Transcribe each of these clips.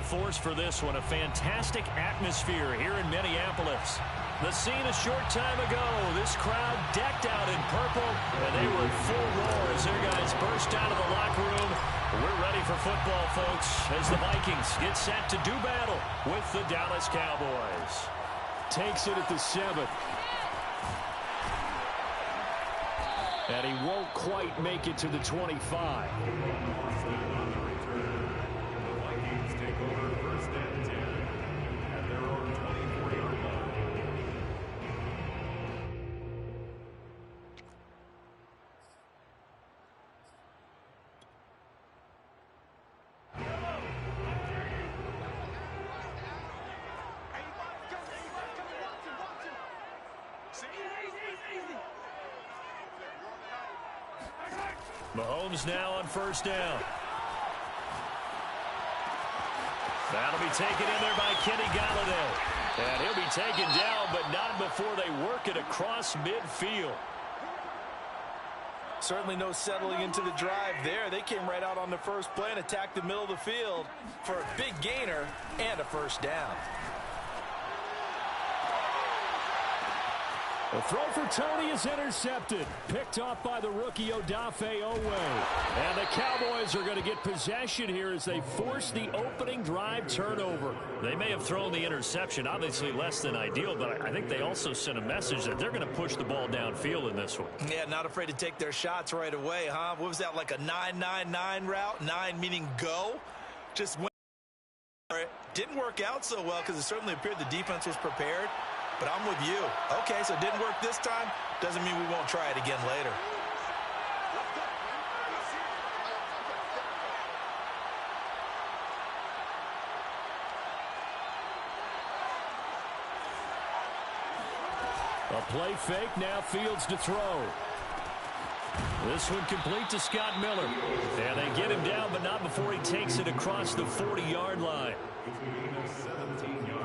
force for this one. A fantastic atmosphere here in Minneapolis. The scene a short time ago. This crowd decked out in purple, and they were in full roar as their guys burst out of the locker room. We're ready for football, folks, as the Vikings get set to do battle with the Dallas Cowboys. Takes it at the 7th. And he won't quite make it to the 25. Mahomes now on first down. That'll be taken in there by Kenny Galladay. And he'll be taken down, but not before they work it across midfield. Certainly no settling into the drive there. They came right out on the first play and attacked the middle of the field for a big gainer and a first down. The throw for Tony is intercepted. Picked off by the rookie Odafe Owe. And the Cowboys are going to get possession here as they force the opening drive turnover. They may have thrown the interception, obviously less than ideal, but I think they also sent a message that they're going to push the ball downfield in this one. Yeah, not afraid to take their shots right away, huh? What was that, like a 9-9-9 route? 9 meaning go? Just went for it. Didn't work out so well because it certainly appeared the defense was prepared. But I'm with you. Okay, so it didn't work this time. Doesn't mean we won't try it again later. A play fake, now Fields to throw. This one complete to Scott Miller. And they get him down, but not before he takes it across the 40-yard line.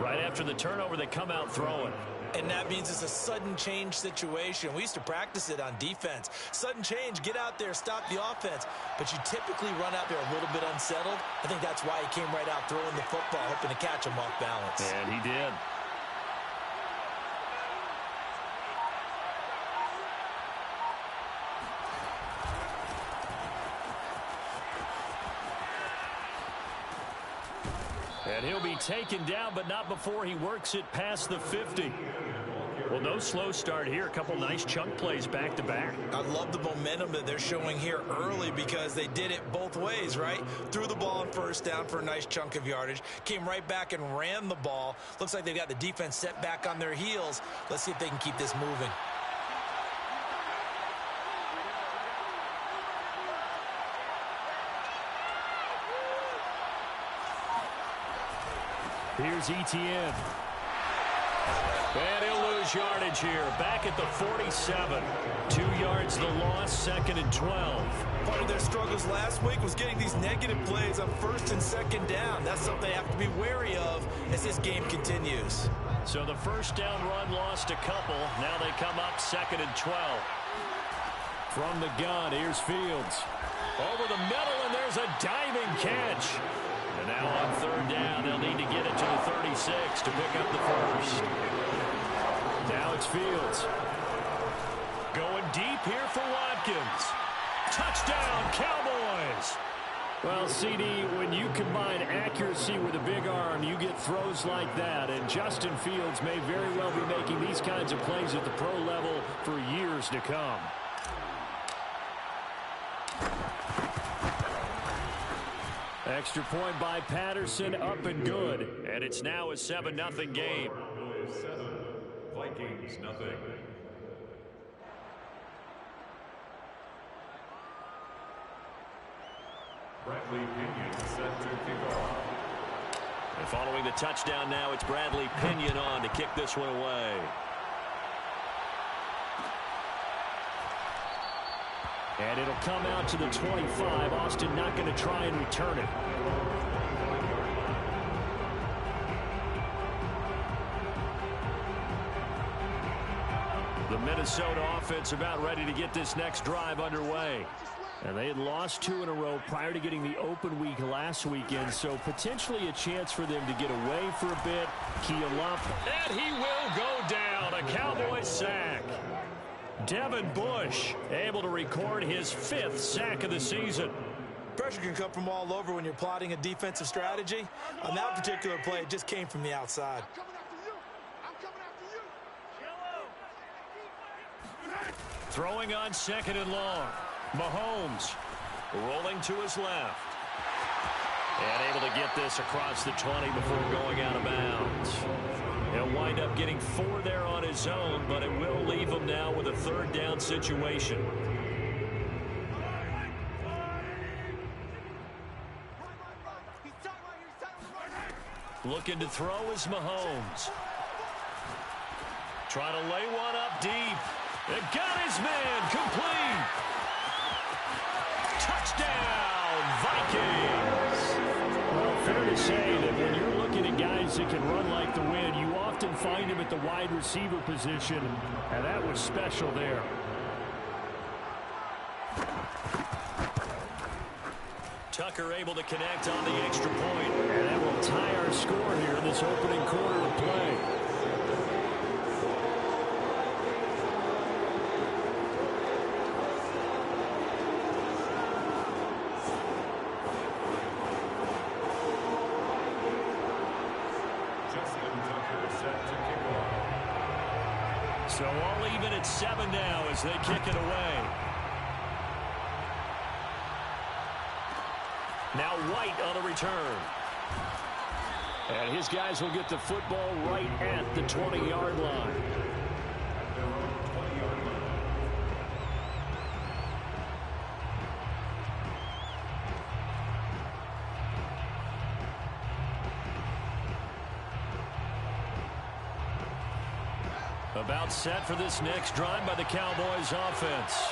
Right after the turnover, they come out throwing. And that means it's a sudden change situation. We used to practice it on defense. Sudden change, get out there, stop the offense. But you typically run out there a little bit unsettled. I think that's why he came right out throwing the football, hoping to catch him off balance. And he did. And he'll be taken down, but not before he works it past the 50. Well, no slow start here. A couple nice chunk plays back-to-back. I love the momentum that they're showing here early because they did it both ways, right? Threw the ball on first down for a nice chunk of yardage. Came right back and ran the ball. Looks like they've got the defense set back on their heels. Let's see if they can keep this moving. Here's Etienne. And he'll lose yardage here. Back at the 47. 2 yards the loss, 2nd and 12. Part of their struggles last week was getting these negative plays on 1st and 2nd down. That's something they have to be wary of as this game continues. So the first down run lost a couple. Now they come up 2nd and 12. From the gun, here's Fields. Over the middle, and there's a diving catch. And now on 3rd down, they'll need to get it to the 36 to pick up the first. Now it's Fields. Going deep here for Watkins. Touchdown, Cowboys! Well, CD, when you combine accuracy with a big arm, you get throws like that. And Justin Fields may very well be making these kinds of plays at the pro level for years to come. Extra point by Patterson, up and good. And it's now a 7-0 game. 7, Vikings nothing. Bradley Pinion set to kick off. And following the touchdown now, it's Bradley Pinion on to kick this one away. And it'll come out to the 25. Austin not going to try and return it. The Minnesota offense about ready to get this next drive underway. And they had lost 2 in a row prior to getting the open week last weekend, so potentially a chance for them to get away for a bit, keel up, and he will go down. A Cowboys sack. Devin Bush able to record his 5th sack of the season. Pressure can come from all over when you're plotting a defensive strategy. On that particular play, it just came from the outside. Throwing on 2nd and long. Mahomes rolling to his left. And able to get this across the 20 before going out of bounds. He'll wind up getting 4 there on his own, but it will leave him now with a 3rd down situation. Looking to throw is Mahomes. Trying to lay one up deep. It got his man complete. Touchdown, Vikings. Well, fair to say that when you're looking at guys that can run like the wind, you often find him at the wide receiver position, and that was special there. Tucker able to connect on the extra point. And that will tie our score here in this opening quarter of play. So all even at 7 now as they kick it away. Now White on the return. And his guys will get the football right at the 20-yard line. About set for this next drive by the Cowboys offense.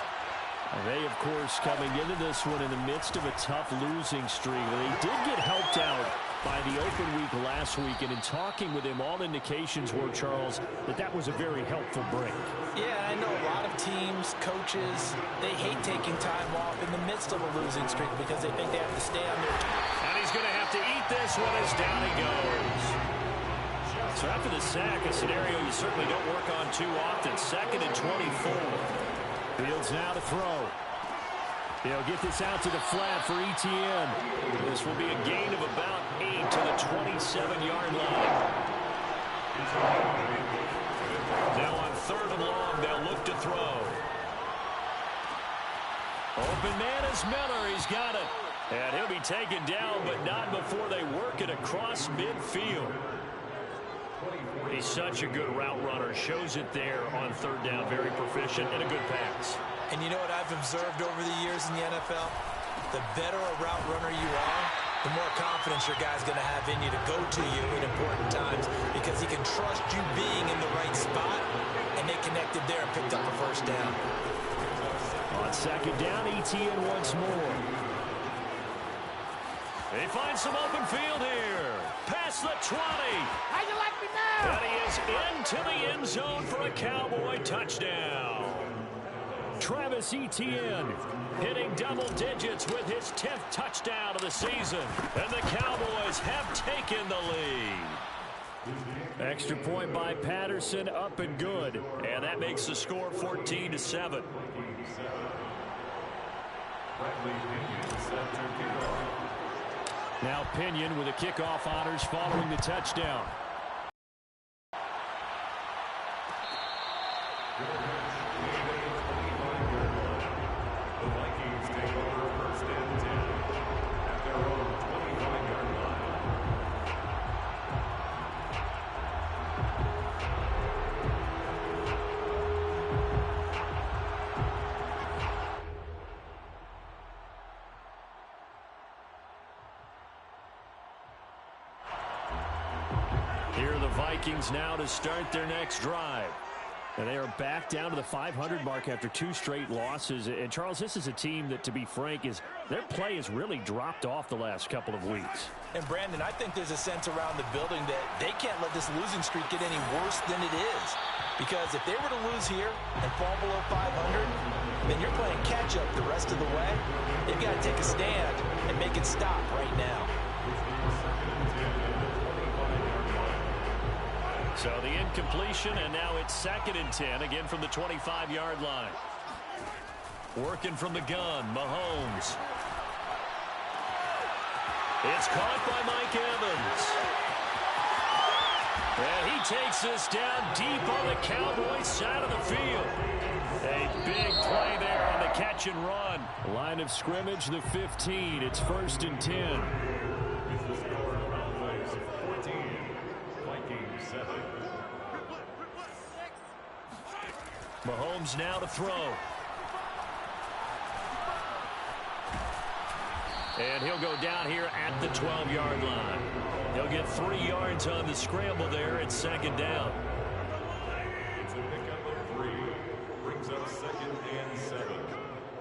They, of course, coming into this one in the midst of a tough losing streak. They did get helped out by the open week last week, and in talking with him, all indications were, Charles, that was a very helpful break. Yeah, I know a lot of teams, coaches, they hate taking time off in the midst of a losing streak because they think they have to stay on their toes. And he's going to have to eat this one as down he goes. So after the sack, a scenario you certainly don't work on too often. 2nd and 24. Fields now to throw. He'll get this out to the flat for Etienne. This will be a gain of about 8 to the 27-yard line. Now on 3rd and long, they'll look to throw. Open man is Miller. He's got it. And he'll be taken down, but not before they work it across midfield. He's such a good route runner. Shows it there on 3rd down. Very proficient and a good pass. And you know what I've observed over the years in the NFL? The better a route runner you are, the more confidence your guy's going to have in you to go to you in important times because he can trust you being in the right spot, and they connected there and picked up a 1st down. On 2nd down, Etienne once more. They find some open field here. Past the 20. How you like me now? And he is into the end zone for a Cowboy touchdown. Travis Etienne hitting double digits with his 10th touchdown of the season. And the Cowboys have taken the lead. Extra point by Patterson, up and good. And that makes the score 14-7. Now Pinion with the kickoff honors following the touchdown. The Vikings take over 1st and 10 at their own 25-yard line. Here are the Vikings now to start their next drive. And they are back down to the 500 mark after 2 straight losses. And, Charles, this is a team that, to be frank, their play has really dropped off the last couple of weeks. And, Brandon, I think there's a sense around the building that they can't let this losing streak get any worse than it is. Because if they were to lose here and fall below 500, then you're playing catch-up the rest of the way. They've got to take a stand and make it stop right now. So the incompletion, and now it's 2nd and 10, again from the 25-yard line. Working from the gun, Mahomes. It's caught by Mike Evans. And he takes this down deep on the Cowboys side of the field. A big play there on the catch and run. Line of scrimmage, the 15. It's 1st and 10. Mahomes now to throw. And he'll go down here at the 12-yard line. He'll get 3 yards on the scramble there. It's 2nd down. It's a pickup of 3. Brings up 2nd and 7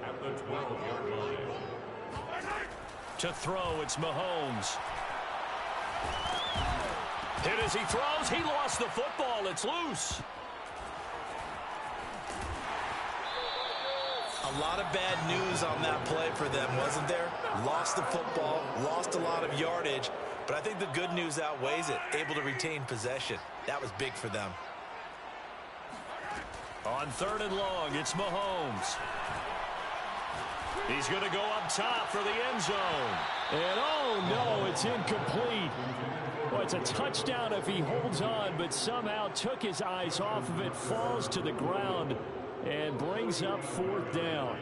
at the 12-yard line. To throw, it's Mahomes. Hit as he throws. He lost the football. It's loose. A lot of bad news on that play for them, wasn't there? Lost the football, lost a lot of yardage, but I think the good news outweighs it. Able to retain possession. That was big for them. On 3rd and long, it's Mahomes. He's going to go up top for the end zone. And oh no, it's incomplete. Well, it's a touchdown if he holds on, but somehow took his eyes off of it, falls to the ground, and brings up 4th down.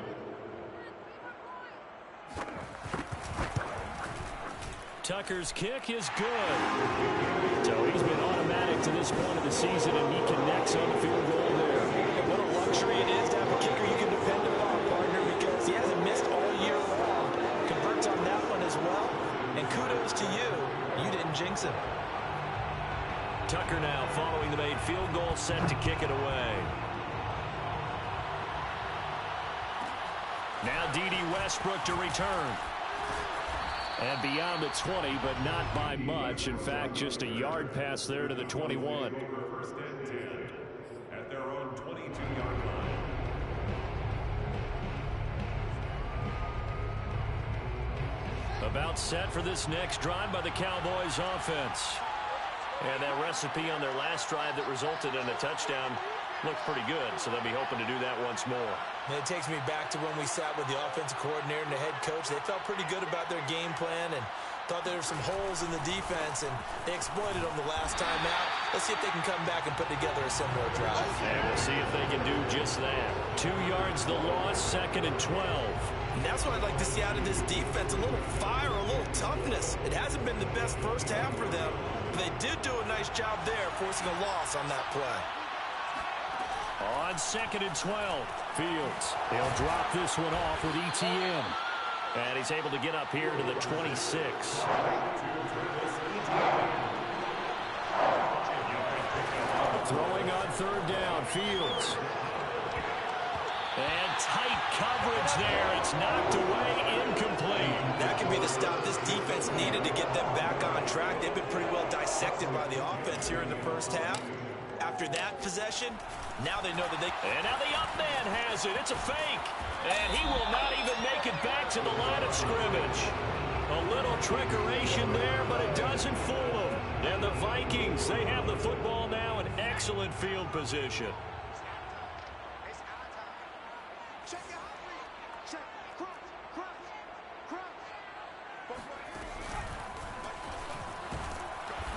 Tucker's kick is good. So he's been automatic to this point of the season, and he connects on the field goal there. What a luxury it is to have a kicker you can depend upon, partner, because he hasn't missed all year long. Converts on that one as well. And kudos to you. You didn't jinx him. Tucker now following the made field goal, set to kick it away. Now D.D. Westbrook to return. And beyond the 20, but not by much. In fact, just a yard pass there to the 21. 1st and 10 at their own 22-yard line. About set for this next drive by the Cowboys offense. And that recipe on their last drive that resulted in a touchdown looked pretty good, so they'll be hoping to do that once more. And it takes me back to when we sat with the offensive coordinator and the head coach. They felt pretty good about their game plan and thought there were some holes in the defense, and they exploited them the last time out. Let's see if they can come back and put together a similar drive. And we'll see if they can do just that. 2 yards the loss, 2nd and 12. And that's what I'd like to see out of this defense, a little fire, a little toughness. It hasn't been the best first half for them, but they did do a nice job there, forcing a loss on that play. On 2nd and 12, Fields. He'll drop this one off with ETN. And he's able to get up here to the 26. Throwing on 3rd down, Fields. And tight coverage there. It's knocked away, incomplete. That could be the stop this defense needed to get them back on track. They've been pretty well dissected by the offense here in the first half. After that possession, now they know that they... And now the up man has it. It's a fake. And he will not even make it back to the line of scrimmage. A little trickeration there, but it doesn't fool them. And the Vikings, they have the football now in excellent field position.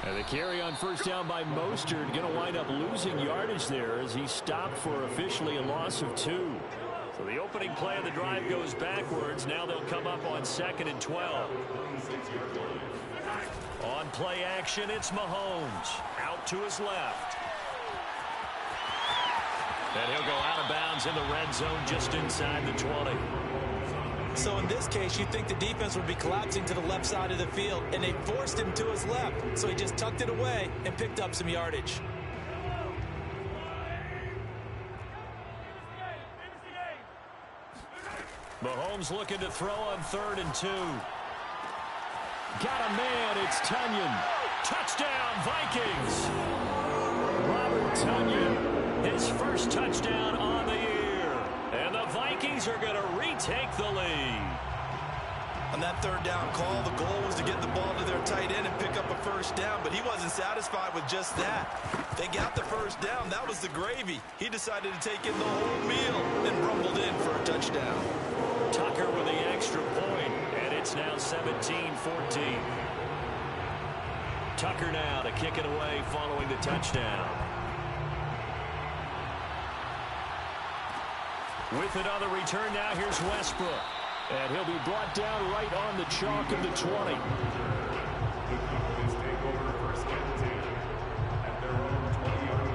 And the carry on 1st down by Mostert, going to wind up losing yardage there as he stopped for officially a loss of 2. So the opening play of the drive goes backwards. Now they'll come up on 2nd and 12. On play action, it's Mahomes. Out to his left. And he'll go out of bounds in the red zone just inside the 20. So in this case, you'd think the defense would be collapsing to the left side of the field, and they forced him to his left. So he just tucked it away and picked up some yardage. Mahomes looking to throw on 3rd and 2. Got a man, it's Tonyan. Touchdown, Vikings. Robert Tonyan, his first touchdown on the year. And the Vikings Vikings are going to retake the lead. On that third down call, the goal was to get the ball to their tight end and pick up a first down, but he wasn't satisfied with just that. They got the first down. That was the gravy. He decided to take in the whole meal and rumbled in for a touchdown. Tucker with the extra point, and it's now 17-14. Tucker now to kick it away following the touchdown. With another return now, here's Westbrook. And he'll be brought down right on the chalk of the 20. The Cowboys take over first and 10 at their own 20-yard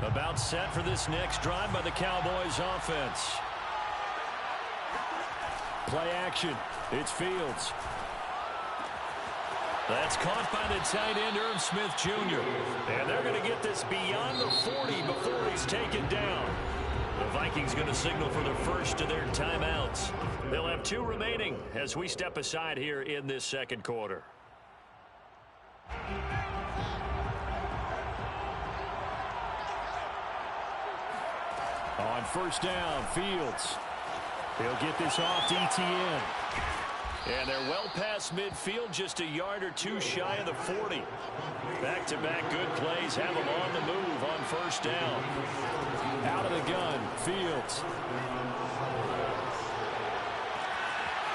line. About set for this next drive by the Cowboys offense. Play action. It's Fields. That's caught by the tight end, Irv Smith Jr. And they're going to get this beyond the 40 before he's taken down. The Vikings going to signal for the first of their timeouts. They'll have 2 remaining as we step aside here in this second quarter. On first down, Fields. He'll get this off to ETN. And they're well past midfield, just a yard or 2 shy of the 40. Back-to-back good plays have them on the move on first down. Out of the gun, Fields.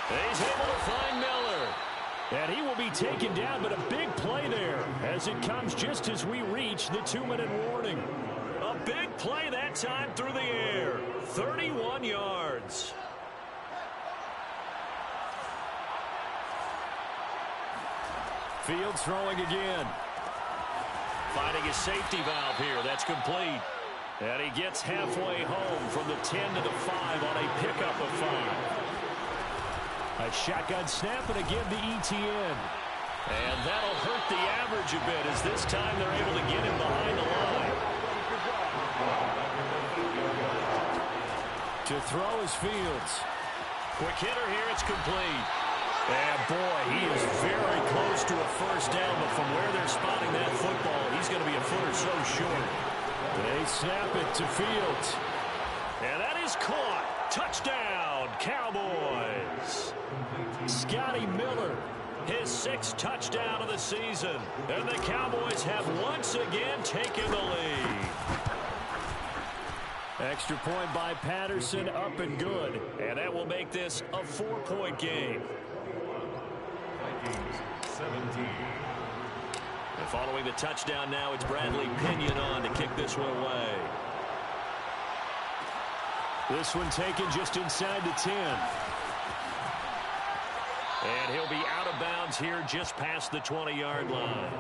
He's able to find Miller. And he will be taken down, but a big play there as it comes just as we reach the 2-minute warning. A big play that time through the air. 31 yards. Fields throwing again. Finding his safety valve here. That's complete. And he gets halfway home from the 10 to the 5 on a pickup of 5. A shotgun snap and again to ETN. And that'll hurt the average a bit as this time they're able to get him behind the line. To throw is Fields. Quick hitter here. It's complete. And boy, he is very close to a first down, but from where they're spotting that football, he's going to be a foot or so short. They snap it to Fields. And that is caught. Touchdown, Cowboys. Scotty Miller, his 6th touchdown of the season. And the Cowboys have once again taken the lead. Extra point by Patterson, up and good. And that will make this a 4-point game. 17. And following the touchdown now, it's Bradley Pinion on to kick this one away. This one taken just inside the 10. And he'll be out of bounds here just past the 20-yard line.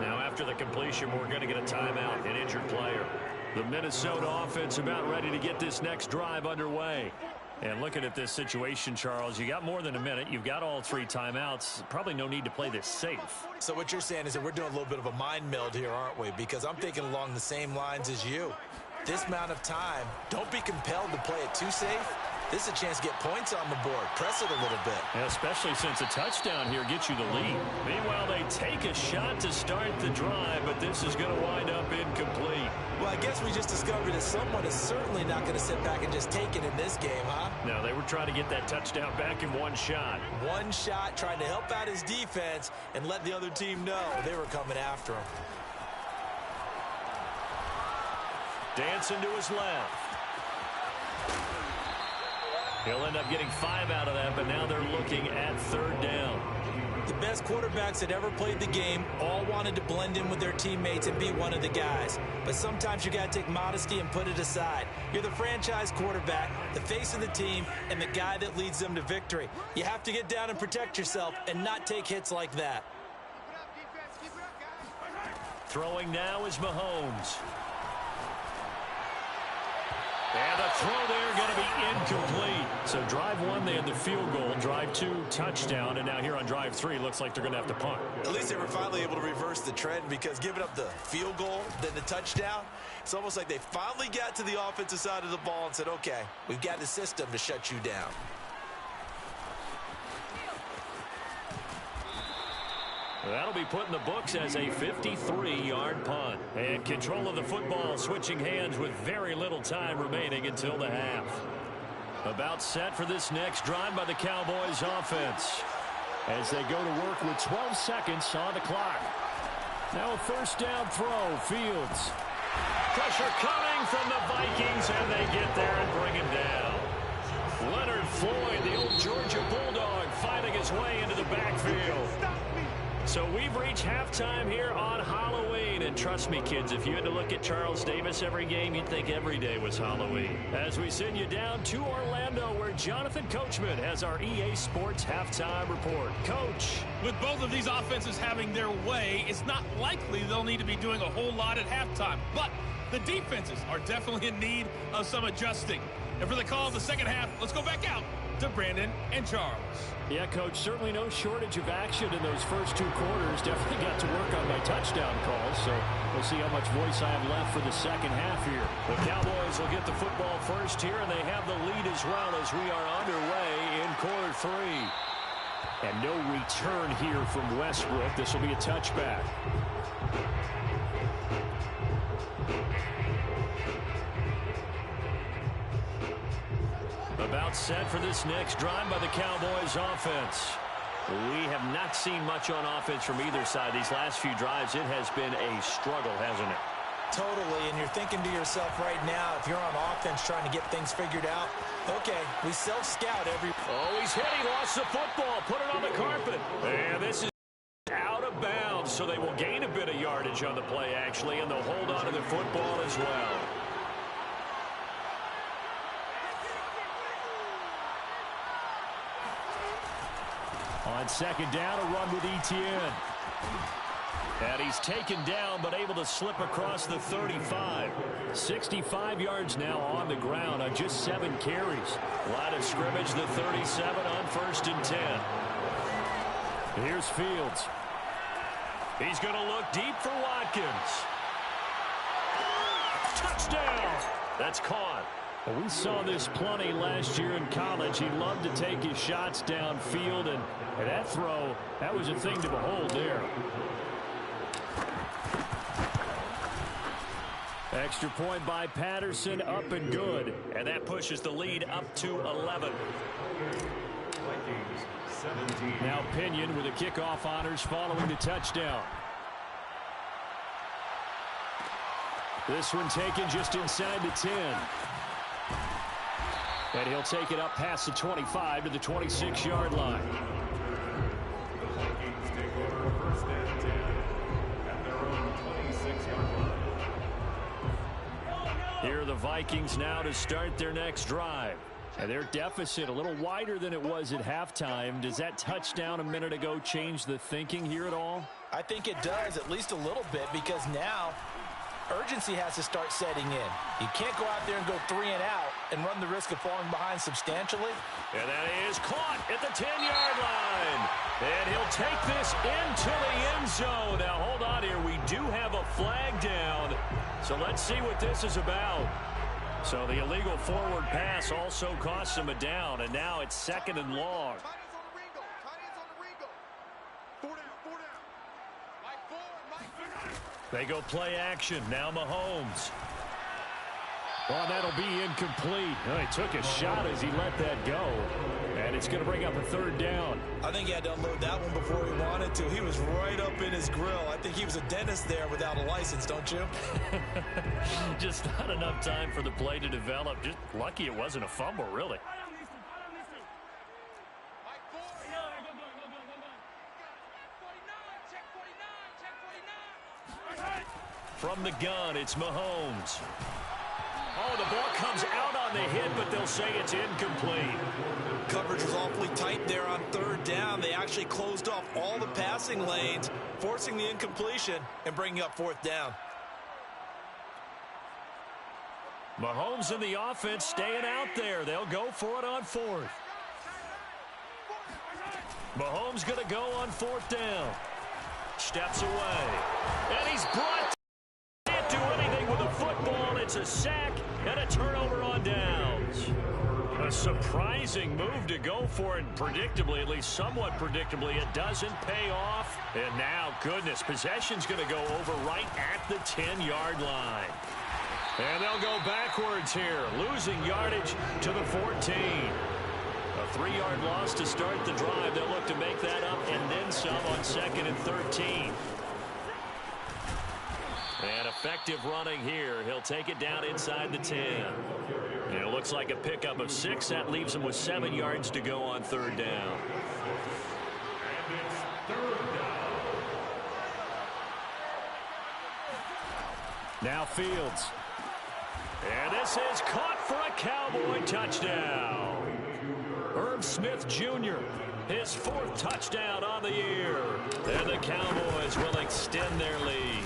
Now after the completion, we're going to get a timeout, an injured player. The Minnesota offense about ready to get this next drive underway. And looking at this situation, Charles, you got more than a minute. You've got all 3 timeouts. Probably no need to play this safe. So what you're saying is that we're doing a little bit of a mind meld here, aren't we? Because I'm thinking along the same lines as you. This amount of time, don't be compelled to play it too safe. This is a chance to get points on the board. Press it a little bit. Yeah, especially since a touchdown here gets you the lead. Meanwhile, they take a shot to start the drive, but this is going to wind up incomplete. Well, I guess we just discovered that someone is certainly not going to sit back and just take it in this game, huh? No, they were trying to get that touchdown back in one shot. One shot, trying to help out his defense and let the other team know they were coming after him. Dancing to his left. He'll end up getting 5 out of that, but now they're looking at 3rd down. The best quarterbacks that ever played the game all wanted to blend in with their teammates and be one of the guys. But sometimes you got to take modesty and put it aside. You're the franchise quarterback, the face of the team, and the guy that leads them to victory. You have to get down and protect yourself and not take hits like that. Throwing now is Mahomes. And the throw there going to be incomplete. So drive 1, they had the field goal. Drive 2, touchdown. And now here on drive 3, looks like they're going to have to punt. At least they were finally able to reverse the trend, because giving up the field goal, then the touchdown, it's almost like they finally got to the offensive side of the ball and said, okay, we've got the system to shut you down. That'll be put in the books as a 53-yard punt. And control of the football switching hands with very little time remaining until the half. About set for this next drive by the Cowboys offense, as they go to work with 12 seconds on the clock. Now a first down throw. Fields. Pressure coming from the Vikings, and they get there and bring him down. Leonard Floyd, the old Georgia Bulldog, finding his way into the backfield. So we've reached halftime here on Halloween. And trust me, kids, if you had to look at Charles Davis every game, you'd think every day was Halloween. As we send you down to Orlando, where Jonathan Coachman has our EA Sports halftime report. Coach. With both of these offenses having their way, it's not likely they'll need to be doing a whole lot at halftime. But the defenses are definitely in need of some adjusting. And for the call of the second half, let's go back out to Brandon and Charles. Yeah, Coach, certainly no shortage of action in those first two quarters. Definitely got to work on my touchdown calls, so we'll see how much voice I have left for the second half here. The Cowboys will get the football first here, and they have the lead as well as we are underway in quarter three. And no return here from Westbrook. This will be a touchback. About set for this next drive by the Cowboys offense. We have not seen much on offense from either side. These last few drives, it has been a struggle, hasn't it? Totally, and you're thinking to yourself right now, if you're on offense trying to get things figured out, okay, we self-scout every... Oh, he's hit. He lost the football. Put it on the carpet. And this is out of bounds, so they will gain a bit of yardage on the play, actually, and they'll hold on to the football as well. On second down, a run with Etienne. And he's taken down, but able to slip across the 35. 65 yards now on the ground on just 7 carries. Line of scrimmage, the 37 on 1st and 10. Here's Fields. He's going to look deep for Watkins. Touchdown! That's caught. Well, we saw this plenty last year in college. He loved to take his shots downfield, and that throw, that was a thing to behold there. Extra point by Patterson, up and good. And that pushes the lead up to 11. Now Pinion with the kickoff honors following the touchdown. This one taken just inside the 10. And he'll take it up past the 25 to the 26-yard line. The Vikings take over 1st and 10 at their own 26-yard line. Here are the Vikings now to start their next drive. And their deficit a little wider than it was at halftime. Does that touchdown a minute ago change the thinking here at all? I think it does, at least a little bit, because now urgency has to start setting in. You can't go out there and go 3 and out and run the risk of falling behind substantially. And that is caught at the 10-yard line. And he'll take this into the end zone. Now, hold on here. We do have a flag down. So let's see what this is about. So the illegal forward pass also costs him a down. And now it's 2nd and long. They go play action. Now Mahomes. Oh, that'll be incomplete. Oh, he took a shot as he let that go. And it's going to bring up a 3rd down. I think he had to unload that one before he wanted to. He was right up in his grill. I think he was a dentist there without a license, don't you? Just not enough time for the play to develop. Just lucky it wasn't a fumble, really. From the gun, it's Mahomes. Oh, the ball comes out on the hit, but they'll say it's incomplete. Coverage was awfully tight there on 3rd down. They actually closed off all the passing lanes, forcing the incompletion and bringing up 4th down. Mahomes and the offense staying out there. They'll go for it on 4th. Mahomes going to go on 4th down. Steps away. And he's brought. Can't do anything with the football. It's a sack and a turnover on downs. A surprising move to go for it predictably, at least somewhat predictably. It doesn't pay off. And now, goodness, possession's going to go over right at the 10-yard line. And they'll go backwards here, losing yardage to the 14. A 3-yard loss to start the drive. They'll look to make that up and then some on 2nd and 13. And effective running here. He'll take it down inside the 10. And it looks like a pickup of 6. That leaves him with 7 yards to go on 3rd down. And it's 3rd down. Now Fields. And this is caught for a Cowboy touchdown. Irv Smith Jr., his 4th touchdown on the year. And the Cowboys will extend their lead.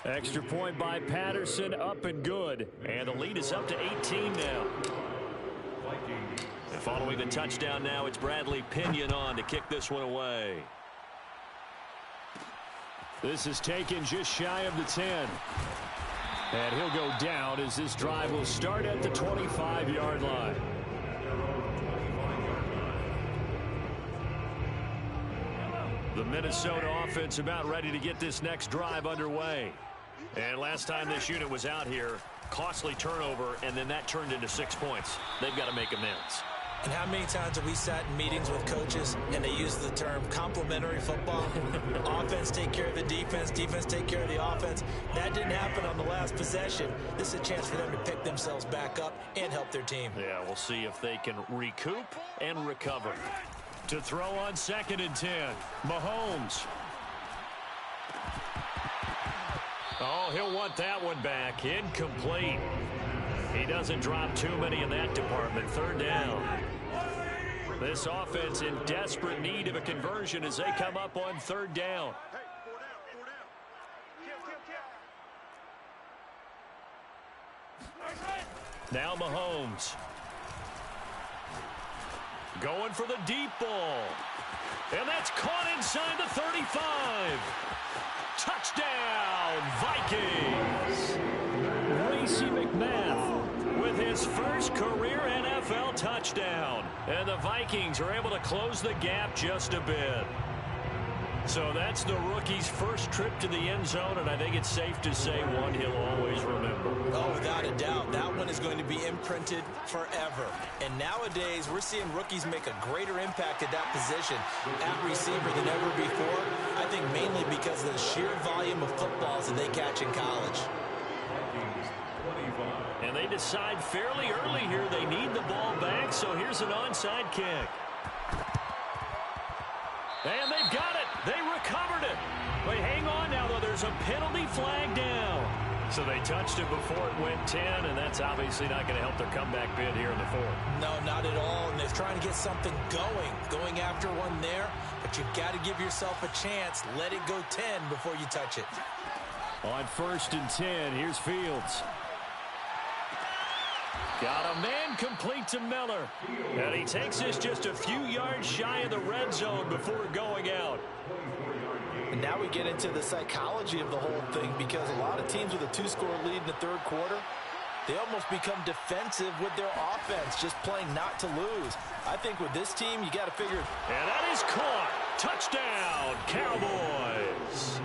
Extra point by Patterson, up and good. And the lead is up to 18 now. And following the touchdown now, it's Bradley Pinion on to kick this one away. This is taken just shy of the 10. And he'll go down as this drive will start at the 25-yard line. The Minnesota offense about ready to get this next drive underway. And last time this unit was out here, costly turnover, and then that turned into 6 points. They've got to make amends. And how many times have we sat in meetings with coaches and they use the term complementary football? Offense take care of the defense, defense take care of the offense. That didn't happen on the last possession. This is a chance for them to pick themselves back up and help their team. Yeah, we'll see if they can recoup and recover. To throw on 2nd and 10, Mahomes. Oh, he'll want that one back. Incomplete. He doesn't drop too many in that department. 3rd down. This offense in desperate need of a conversion as they come up on 3rd down. Now Mahomes. Going for the deep ball. And that's caught inside the 35. Touchdown, Vikings. Racey McMath with his first career NFL touchdown. And the Vikings are able to close the gap just a bit. So that's the rookie's first trip to the end zone, and I think it's safe to say one he'll always remember. Oh, without a doubt. That one is going to be imprinted forever. And nowadays, we're seeing rookies make a greater impact at that position at receiver than ever before. I think mainly because of the sheer volume of footballs that they catch in college. And they decide fairly early here they need the ball back, so here's an onside kick. And they've got it. They recovered it. Wait, hang on now, though. There's a penalty flag down. So they touched it before it went 10, and that's obviously not going to help their comeback bid here in the 4th. No, not at all. And they're trying to get something going after one there. But you've got to give yourself a chance. Let it go 10 before you touch it. On 1st and 10, here's Fields. Got a man complete to Miller. And he takes this just a few yards shy of the red zone before going out. And now we get into the psychology of the whole thing, because a lot of teams with a 2-score lead in the 3rd quarter, they almost become defensive with their offense, just playing not to lose. I think with this team, you got to figure. And that is caught. Touchdown, Cowboys.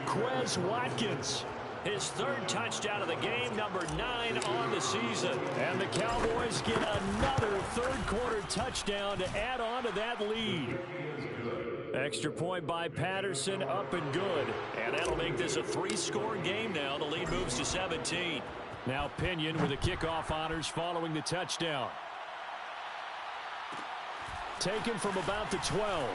Quez Watkins. His 3rd touchdown of the game, number 9 on the season. And the Cowboys get another 3rd quarter touchdown to add on to that lead. Extra point by Patterson, up and good. And that'll make this a 3-score game now. The lead moves to 17. Now Pinion with the kickoff honors following the touchdown. Taken from about the 12.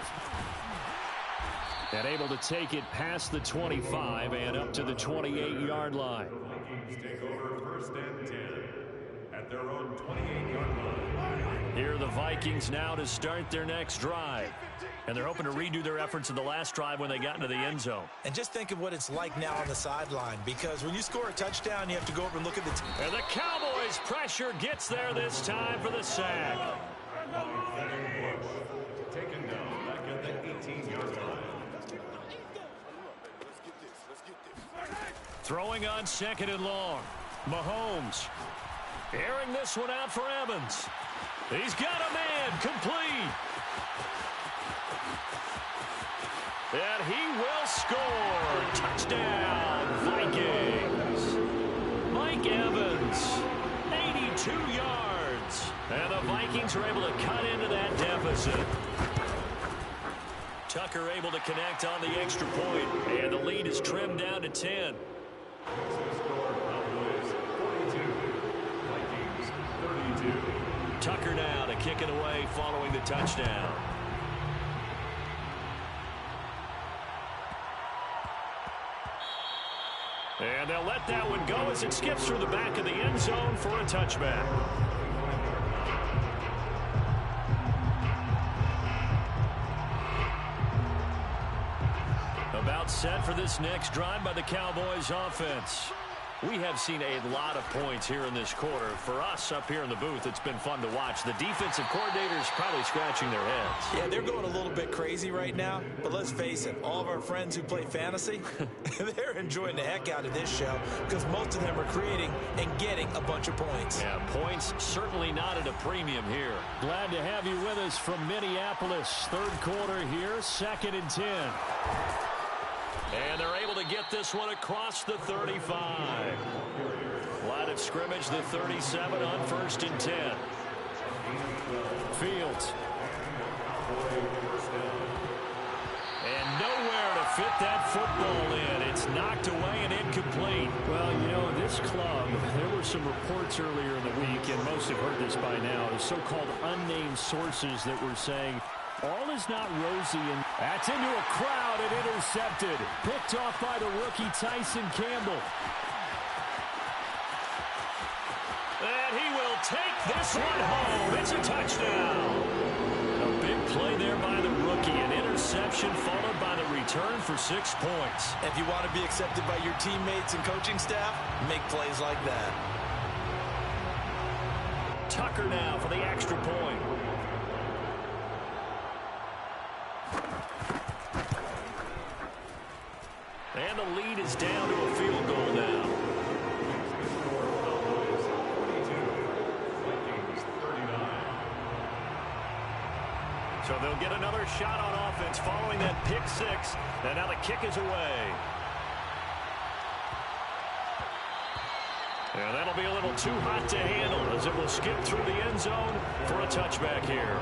And able to take it past the 25 and up to the 28-yard line. Vikings take over 1st and 10 at their own 28-yard line. Here are the Vikings now to start their next drive. And they're hoping to redo their efforts in the last drive when they got into the end zone. And just think of what it's like now on the sideline, because when you score a touchdown, you have to go over and look at the and the Cowboys' pressure gets there this time for the sack. Taken down back at the 18-yard line. Throwing on 2nd and long. Mahomes. Airing this one out for Evans. He's got a man, complete. And he will score. Touchdown, Vikings. Mike Evans, 82 yards. And the Vikings are able to cut into that deficit. Tucker able to connect on the extra point, and the lead is trimmed down to 10. Tucker now to kick it away following the touchdown. And they'll let that one go as it skips through the back of the end zone for a touchback. About set for this next drive by the Cowboys offense. We have seen a lot of points here in this quarter. For us up here in the booth, it's been fun to watch. The defensive coordinators probably scratching their heads. Yeah, they're going a little bit crazy right now. But let's face it, all of our friends who play fantasy, they're enjoying the heck out of this show because most of them are creating and getting a bunch of points. Yeah, points certainly not at a premium here. Glad to have you with us from Minneapolis. Third quarter here, 2nd and 10. And they're able to get this one across the 35. Line of scrimmage, the 37 on 1st and 10. Fields. And nowhere to fit that football in. It's knocked away and incomplete. Well, you know, this club, there were some reports earlier in the week, and most have heard this by now, the so-called unnamed sources that were saying all is not rosy, and that's into a crowd and intercepted. Picked off by the rookie Tyson Campbell. And he will take this one home. It's a touchdown. A big play there by the rookie. An interception followed by the return for 6 points. If you want to be accepted by your teammates and coaching staff, make plays like that. Tucker now for the extra point. And the lead is down to a field goal now. So they'll get another shot on offense following that pick six. And now the kick is away. And that'll be a little too hot to handle as it will skip through the end zone for a touchback here.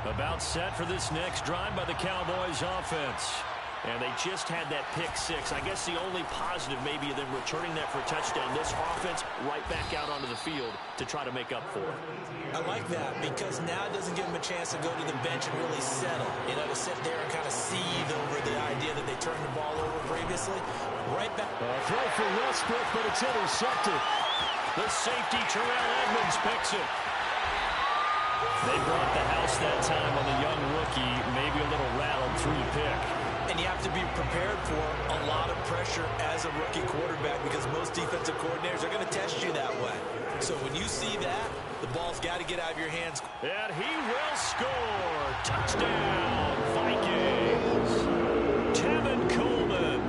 About set for this next drive by the Cowboys offense. And they just had that pick six. I guess the only positive maybe of them returning that for a touchdown. This offense right back out onto the field to try to make up for it. I like that because now it doesn't give them a chance to go to the bench and really settle. You know, to sit there and kind of seethe over the idea that they turned the ball over previously. Right back. Throw for Westbrook, but it's intercepted. The safety, Terrell Edmonds, picks it. They brought the house that time on the young rookie, maybe a little rattled through the pick. And you have to be prepared for a lot of pressure as a rookie quarterback because most defensive coordinators are going to test you that way. So when you see that, the ball's got to get out of your hands. And he will score. Touchdown, Vikings. Tevin Coleman,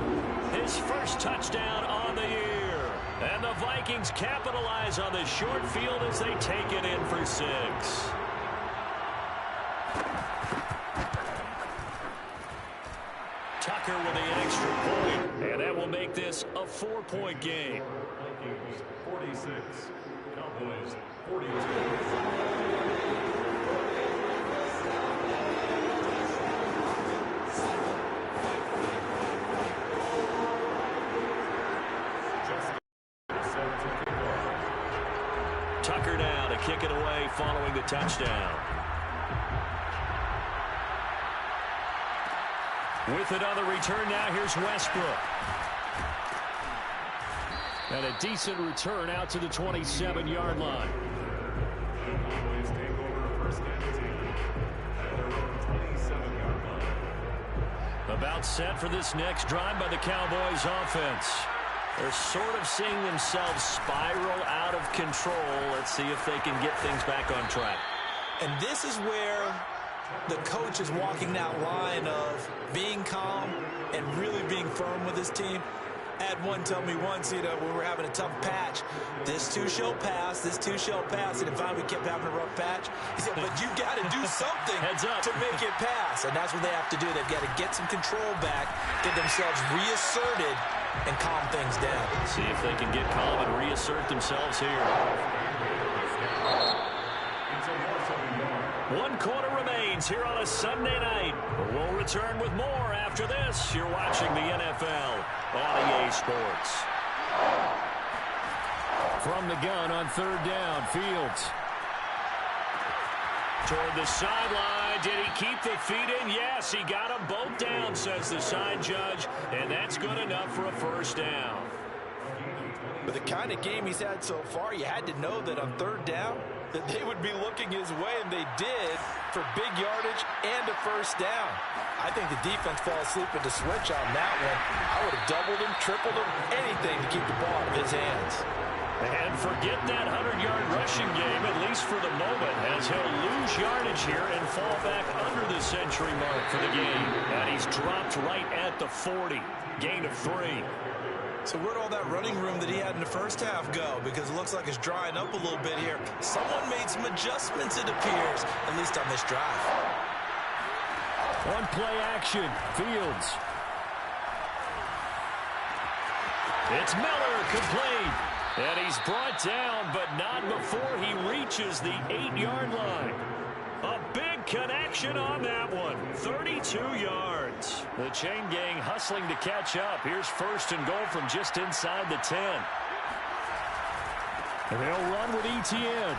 his first touchdown on the year. And the Vikings capitalize on the short field as they take it in for 6. Tucker with the extra point, and that will make this a 4-point game. Vikings 46, Cowboys 42. Tucker now to kick it away following the touchdown. With another return now, here's Westbrook. And a decent return out to the 27-yard line. Cowboys take over first and 10 at their own 27-yard line. About set for this next drive by the Cowboys offense. They're sort of seeing themselves spiral out of control. Let's see if they can get things back on track. And this is where the coach is walking that line of being calm and really being firm with his team. I had one tell me once, when we were having a tough patch, this too shall pass, this too shall pass. And if finally we kept having a rough patch, he said, but you got to do something to make it pass. And that's what they have to do. They've got to get some control back, get themselves reasserted, and calm things down. See if they can get calm and reassert themselves here. 1 quarter remains here on a Sunday night. We'll return with more after this. You're watching the NFL on EA Sports. From the gun on 3rd down, Fields. Toward the sideline. Did he keep the feet in? Yes, he got them both down, says the side judge. And that's good enough for a 1st down. With the kind of game he's had so far, you had to know that on 3rd down, that they would be looking his way, and they did, for big yardage and a 1st down. I think the defense fell asleep at the switch on that one. I would have doubled him, tripled him, anything to keep the ball out of his hands. And forget that 100-yard rushing game, at least for the moment, as he'll lose yardage here and fall back under the century mark for the game. And he's dropped right at the 40. Gain of 3. So where'd all that running room that he had in the 1st half go? Because it looks like it's drying up a little bit here. Someone made some adjustments, it appears, at least on this drive. On play action, Fields. It's Miller, complete. And he's brought down, but not before he reaches the 8-yard line. A big connection on that one. 32 yards. The chain gang hustling to catch up. Here's 1st and goal from just inside the 10. They'll run with Etienne.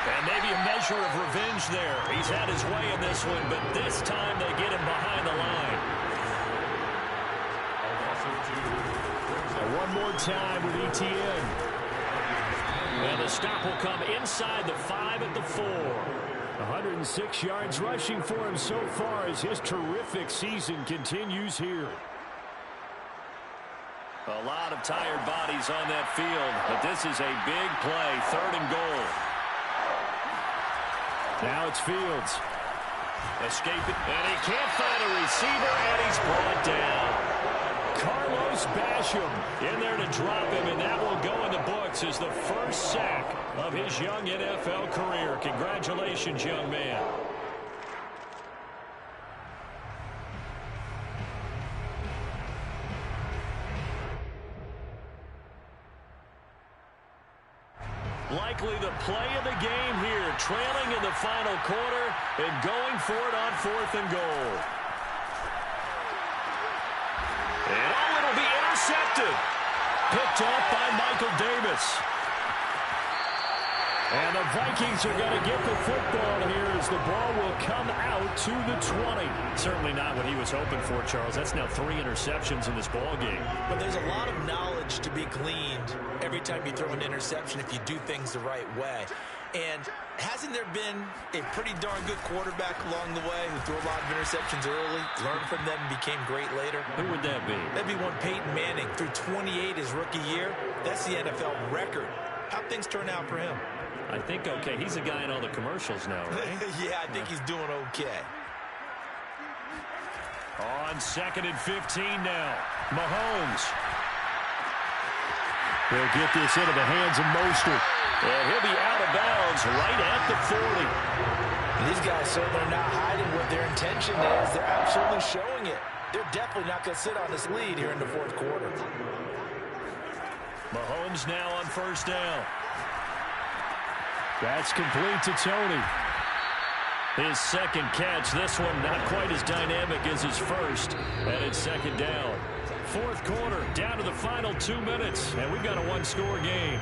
And maybe a measure of revenge there. He's had his way in this one, but this time they get him behind the line. One more time with Etienne. And the stop will come inside the 5 at the 4. 106 yards rushing for him so far as his terrific season continues here. A lot of tired bodies on that field, but this is a big play, 3rd and goal. Now it's Fields. Escaping, and he can't find a receiver, and he's brought down. Carlos Basham in there to drop him, and that will go in the books as the 1st sack of his young NFL career. Congratulations, young man. Likely the play of the game here, trailing in the final quarter and going for it on 4th and goal. And it'll be intercepted. Picked off by Michael Davis. And the Vikings are going to get the football here as the ball will come out to the 20. Certainly not what he was hoping for, Charles. That's now 3 interceptions in this ball game. But there's a lot of knowledge to be gleaned every time you throw an interception if you do things the right way. And hasn't there been a pretty darn good quarterback along the way who threw a lot of interceptions early, learned from them, and became great later? Who would that be? That'd be one Peyton Manning. Threw 28 his rookie year. That's the NFL record. How'd things turn out for him? I think okay. He's a guy in all the commercials now, right? Yeah, I think he's doing okay. On 2nd and 15 now. Mahomes. They'll get this into the hands of Mostert. And he'll be out of bounds right at the 40. And these guys certainly are not hiding what their intention is. They're absolutely showing it. They're definitely not going to sit on this lead here in the 4th quarter. Mahomes now on 1st down. That's complete to Tony. His 2nd catch. This one not quite as dynamic as his 1st. And it's 2nd down. 4th quarter, down to the final 2 minutes. And we've got a 1-score game.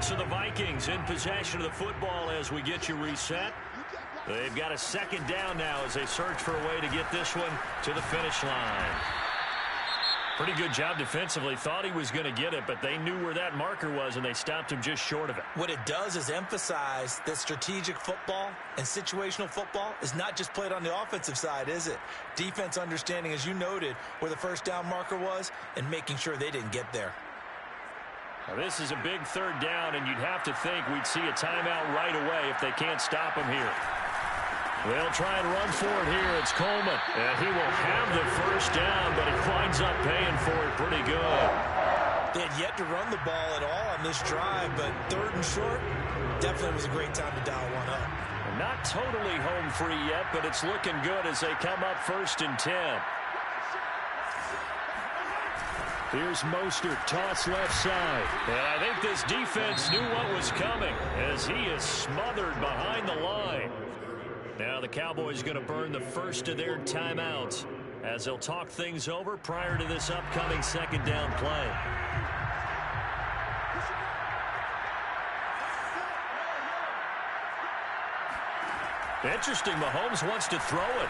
So the Vikings in possession of the football as we get you reset. They've got a 2nd down now as they search for a way to get this one to the finish line. Pretty good job defensively. Thought he was going to get it, but they knew where that marker was, and they stopped him just short of it. What it does is emphasize that strategic football and situational football is not just played on the offensive side, is it? Defense understanding, as you noted, where the 1st down marker was and making sure they didn't get there. Now, this is a big 3rd down, and you'd have to think we'd see a timeout right away if they can't stop him here. They'll try and run for it here. It's Coleman. And he will have the first down, but he winds up paying for it pretty good. They had yet to run the ball at all on this drive, but 3rd and short definitely was a great time to dial one up. Not totally home free yet, but it's looking good as they come up 1st and 10. Here's Mostert, toss left side. And I think this defense knew what was coming as he is smothered behind the line. Now the Cowboys going to burn the first of their timeouts as they'll talk things over prior to this upcoming 2nd down play. Interesting, Mahomes wants to throw it.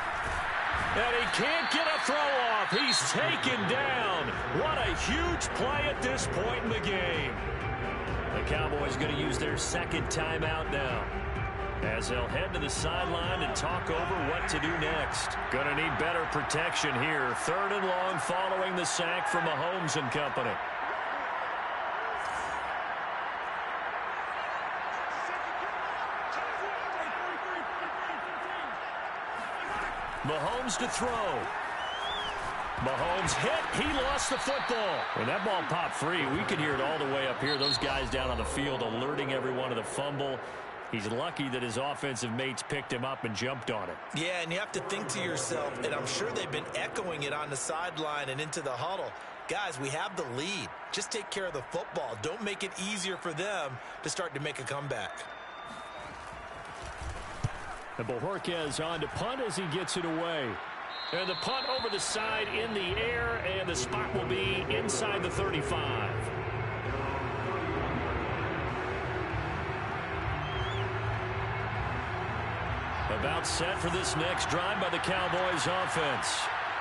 And he can't get a throw off. He's taken down. What a huge play at this point in the game. The Cowboys going to use their 2nd timeout now as they'll head to the sideline and talk over what to do next. Going to need better protection here. 3rd and long following the sack from Mahomes and company. Mahomes to throw. Mahomes hit. He lost the football. When that ball popped free, we could hear it all the way up here. Those guys down on the field alerting everyone to the fumble. He's lucky that his offensive mates picked him up and jumped on it. Yeah, and you have to think to yourself, and I'm sure they've been echoing it on the sideline and into the huddle. Guys, we have the lead. Just take care of the football. Don't make it easier for them to start to make a comeback. And Bojorquez on to punt as he gets it away. And the punt over the side in the air, and the spot will be inside the 35. About set for this next drive by the Cowboys offense.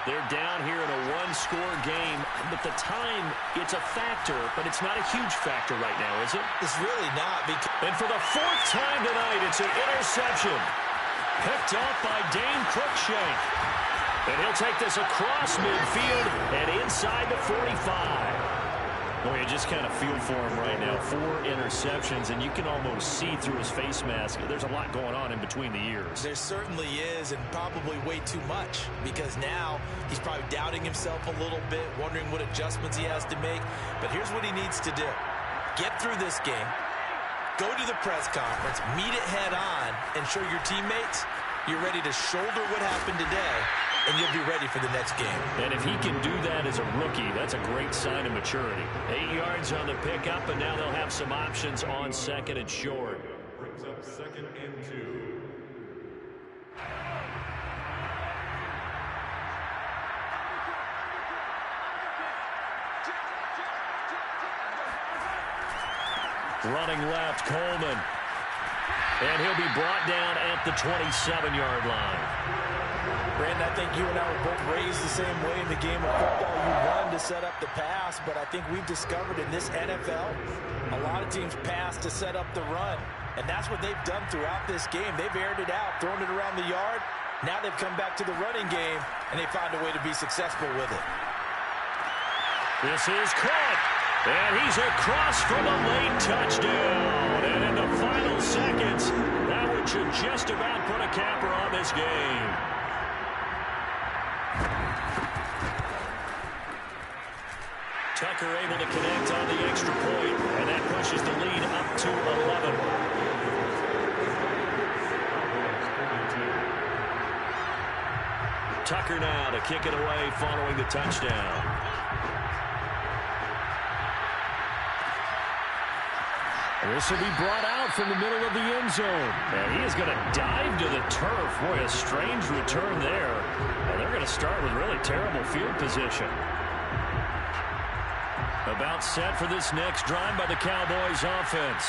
They're down here in a one-score game, but the time, it's a factor, but it's not a huge factor right now, is it? It's really not. And for the 4th time tonight, it's an interception. Picked off by Dane Cruikshank. And he'll take this across midfield and inside the 45. Boy, you just kind of feel for him right now. 4 interceptions, and you can almost see through his face mask. There's a lot going on in between the ears. There certainly is, and probably way too much, because now he's probably doubting himself a little bit, wondering what adjustments he has to make. But here's what he needs to do. Get through this game. Go to the press conference, meet it head on, and show your teammates you're ready to shoulder what happened today, and you'll be ready for the next game. And if he can do that as a rookie, that's a great sign of maturity. 8 yards on the pickup, and now they'll have some options on 2nd and short. Brings up 2nd and 2. Running left, Coleman. And he'll be brought down at the 27-yard line. Brandon, I think you and I were both raised the same way in the game of football. You run to set up the pass, but I think we've discovered in this NFL, a lot of teams pass to set up the run. And that's what they've done throughout this game. They've aired it out, thrown it around the yard. Now they've come back to the running game, and they found a way to be successful with it. This is caught. And he's across for the late touchdown. And in the final seconds, that one should just about put a capper on this game. Tucker able to connect on the extra point, and that pushes the lead up to 11. Tucker now to kick it away following the touchdown. This will be brought out from the middle of the end zone. And he is going to dive to the turf. Boy, a strange return there. And they're going to start with really terrible field position. About set for this next drive by the Cowboys offense.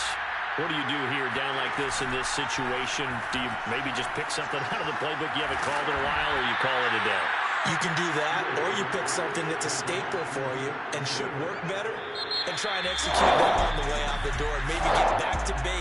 What do you do here down like this in this situation? Do you maybe just pick something out of the playbook you haven't called in a while, or you call it a day? You can do that, or you pick something that's a staple for you and should work better and try and execute that on the way out the door and maybe get back to base.